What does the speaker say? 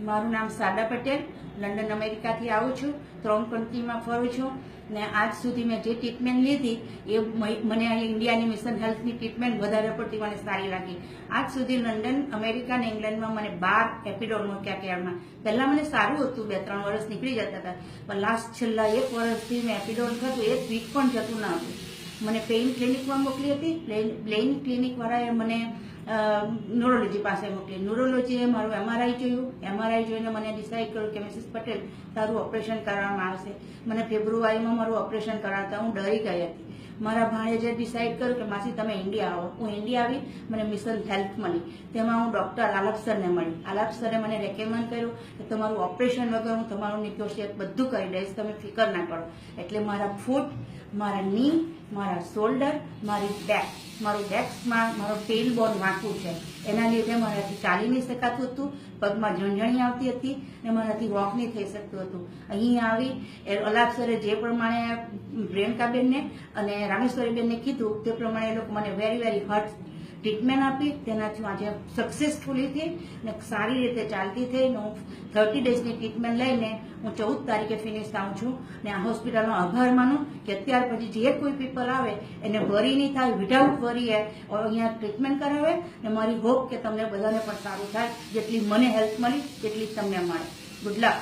મારું નામ સાડા પટેલ, લંડન અમેરિકાથી આવું છું. 3 કંટ્રીમાં ફરું છું ને આજ સુધી મેં જે ટ્રીટમેન્ટ લીધી એ મને અહીં ઇન્ડિયાની મિશન હેલ્થની ટ્રીટમેન્ટ વધારે પડતી મને સારી લાગી. આજ સુધી લંડન, અમેરિકા અને ઇંગ્લેન્ડમાં મને 12 એપિડોલ મૂક્યા કેરમાં. પહેલાં મને સારું હતું, 2-3 વર્ષ નીકળી જતા હતા, પણ છેલ્લા 1 વર્ષથી મેં એપિડોલ થતું 1 વીક પણ જતું ના હતું. મને પેઇન ક્લિનિકમાં મોકલી હતી. પ્લેન ક્લિનિકવાળાએ મને ન્યુરોલોજી પાસે મોકલી. ન્યુરોલોજીએ મારું MRI જોયું. MRI જોઈને મને ડિસાઇડ કર્યું કે મિસિસ પટેલ, તારું ઓપરેશન કરવામાં આવશે. મને ફેબ્રુઆરીમાં મારું ઓપરેશન કરાવતા હું ડરી ગઈ હતી. મારા ભાણેજે ડિસાઇડ કર્યું કે માસી તમે ઇન્ડિયા આવો. હું ઇન્ડિયા આવી, મને મિશન હેલ્થ મળી. તેમાં હું ડૉક્ટર આલાપ સરને મળી. આલાપ સરે મને રેકમેન્ડ કર્યું કે તમારું ઓપરેશન વગર હું તમારું નેગોશિએટ બધું કરી દઈશ, તમે ફિકર ના કરો. એટલે મારા ફૂટ, મારા ની, મારા શોલ્ડર, મારી બેક, મારું બેક્સમાં મારો ટેલ બોન વાંકું છે. એના લીધે મારાથી ચાલી નહીં શકાતું હતું, પગમાં ઝણઝણી આવતી હતી ને મારાથી વોક નહીં થઈ શકતું હતું. અહીં આવી અલાપ સરે જે પ્રમાણે પ્રિયંકાબેનને અને રામેશ્વરીબેનને કીધું તે પ્રમાણે એ લોકો મને વેરી હાર્ડ ટ્રીટમેન્ટ આપી. તેનાથી આજે સક્સેસફુલી થઈ ને સારી રીતે ચાલતી થઈ ને હું 30 ડેઝની ટ્રીટમેન્ટ લઈને હું 14 તારીખે ફિનિશ થાઉં છું. ને આ હોસ્પિટલનો આભાર માનું કે અત્યાર પછી જે કોઈ પીપલ આવે એને વરી નહીં થાય, વિધાઉટ વરી અહીંયા ટ્રીટમેન્ટ કરાવે. ને મારી હોપ કે તમને બધાને પણ સારું થાય. જેટલી મને હેલ્પ મળી તેટલી તમને મળે. Good luck.